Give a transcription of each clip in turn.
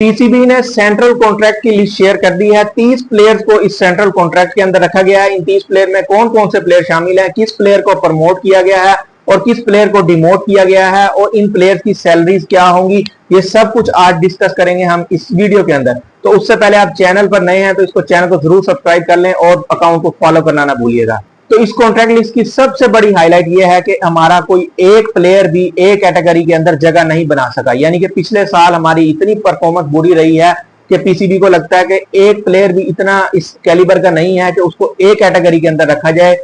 PCB ने central contract की list share कर दी है। 30 प्लेयर्स को इस सेंट्रल कॉन्ट्रैक्ट के अंदर रखा गया है। इन 30 प्लेयर में कौन कौन से प्लेयर शामिल हैं, किस प्लेयर को प्रमोट किया गया है और किस प्लेयर को डिमोट किया गया है और इन प्लेयर्स की सैलरीज क्या होंगी, ये सब कुछ आज डिस्कस करेंगे हम इस वीडियो के अंदर। तो उससे पहले आप चैनल पर नए हैं तो इसको चैनल को जरूर सब्सक्राइब कर लें और अकाउंट को फॉलो करना ना भूलिएगा। तो इस कॉन्ट्रैक्ट लिस्ट की सबसे बड़ी हाईलाइट यह है कि हमारा कोई एक प्लेयर भी ए कैटेगरी के अंदर जगह नहीं बना सका। यानी कि पिछले साल हमारी इतनी परफॉर्मेंस बुरी रही है कि पीसीबी को लगता है कि एक प्लेयर भी इतना इस कैलिबर का नहीं है कि उसको ए कैटेगरी के अंदर रखा जाए।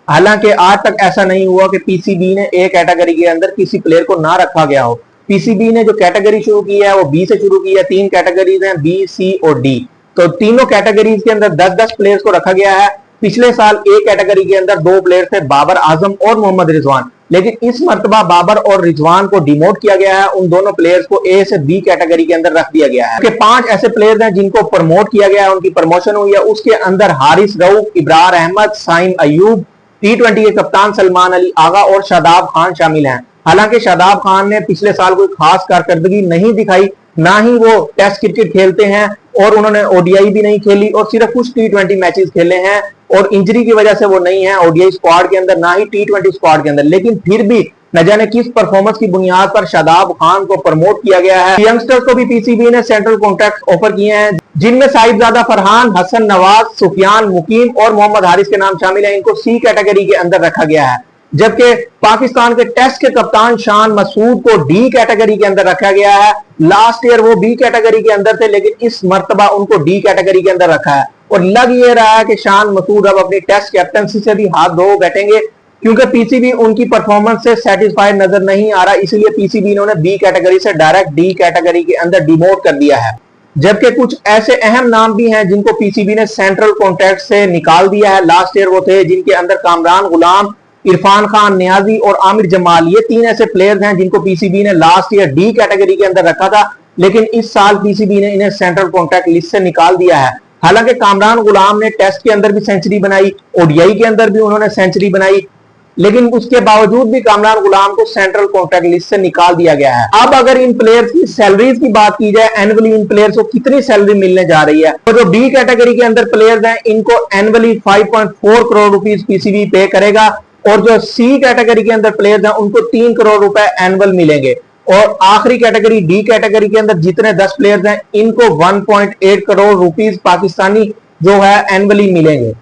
हालांकि आज तक ऐसा नहीं हुआ कि पीसीबी ने ए कैटेगरी के अंदर किसी प्लेयर को ना रखा गया हो। पीसीबी ने जो कैटेगरी शुरू की है वो बी से शुरू की है। 3 कैटेगरीज हैं, बी, सी और डी। तो तीनों कैटेगरीज के अंदर 10-10 प्लेयर्स को रखा गया है। पिछले साल ए कैटेगरी के अंदर 2 प्लेयर थे, बाबर आजम और मोहम्मद रिजवान, लेकिन इस मर्तबा बाबर और रिजवान को डिमोट किया गया है। उन दोनों प्लेयर्स को ए से बी कैटेगरी के अंदर रख दिया गया है। 5 ऐसे प्लेयर्स हैं जिनको प्रमोट किया गया है, उनकी प्रमोशन हुई है। उसके अंदर हारिस रऊफ, इब्रार अहमद, साइम अयूब, T20 के कप्तान सलमान अली आगा और शादाब खान शामिल हैं। हालांकि शादाब खान ने पिछले साल कोई खास कारकर्दगी नहीं दिखाई, ना ही वो टेस्ट क्रिकेट खेलते हैं और उन्होंने ओडीआई भी नहीं खेली और सिर्फ कुछ T20 मैचेस खेले हैं और इंजरी की वजह से वो नहीं है ओडीआई स्क्वाड के अंदर, ना ही T20 स्क्वाड के अंदर। लेकिन फिर भी न जाने किस परफॉर्मेंस की बुनियाद पर शादाब खान को प्रमोट किया गया है। यंगस्टर्स को भी पीसीबी ने सेंट्रल कॉन्ट्रैक्ट ऑफर किए हैं, जिनमें साहिबजादा फरहान, हसन नवाज, सुफियान मुकीम और मोहम्मद हारिस के नाम शामिल हैं। इनको सी कैटेगरी के अंदर रखा गया है, जबकि पाकिस्तान के टेस्ट के कप्तान शान मसूद को डी कैटेगरी के अंदर रखा गया है। लास्ट ईयर वो बी कैटेगरी के अंदर थे, लेकिन इस मर्तबा उनको डी कैटेगरी के अंदर रखा है और लग ये रहा है कि शान मसूद अब अपनी टेस्ट कैप्टनसी से भी हाथ धो बैठेंगे, क्योंकि पीसीबी उनकी परफॉर्मेंस से सेटिस्फाइड नजर नहीं आ रहा। इसलिए पीसीबी इन्होंने बी कैटेगरी से डायरेक्ट डी कैटेगरी के अंदर डिमोट कर दिया है। जबकि कुछ ऐसे अहम नाम भी हैं जिनको पीसीबी ने सेंट्रल कॉन्ट्रैक्ट से निकाल दिया है। लास्ट ईयर वो थे जिनके अंदर कामरान गुलाम, इरफान खान नियाजी और आमिर जमाल, ये 3 ऐसे प्लेयर्स हैं जिनको पीसीबी ने लास्ट ईयर डी कैटेगरी के अंदर रखा था, लेकिन इस साल पीसीबी ने इन्हें सेंट्रल कॉन्ट्रैक्ट लिस्ट से निकाल दिया है। हालांकि कामरान गुलाम ने टेस्ट के अंदर भी सेंचुरी बनाई, ओडीआई के अंदर भी उन्होंने सेंचुरी बनाई, लेकिन उसके बावजूद भी कामरान गुलाम को सेंट्रल कॉन्ट्रैक्ट लिस्ट से निकाल दिया गया है। अब अगर इन प्लेयर्स की सैलरीज की बात की जाए, एनुअली इन प्लेयर्स को कितनी सैलरी मिलने जा रही है, तो जो बी कैटेगरी के अंदर प्लेयर्स हैं इनको एनुअली 5.4 करोड़ रुपीस पीसीबी पे करेगा और जो सी कैटेगरी के अंदर प्लेयर्स हैं उनको 3 करोड़ रुपए एनुअल मिलेंगे और आखिरी कैटेगरी डी कैटेगरी के अंदर जितने 10 प्लेयर्स हैं इनको 1.8 करोड़ रुपीस पाकिस्तानी जो है एनुअली मिलेंगे।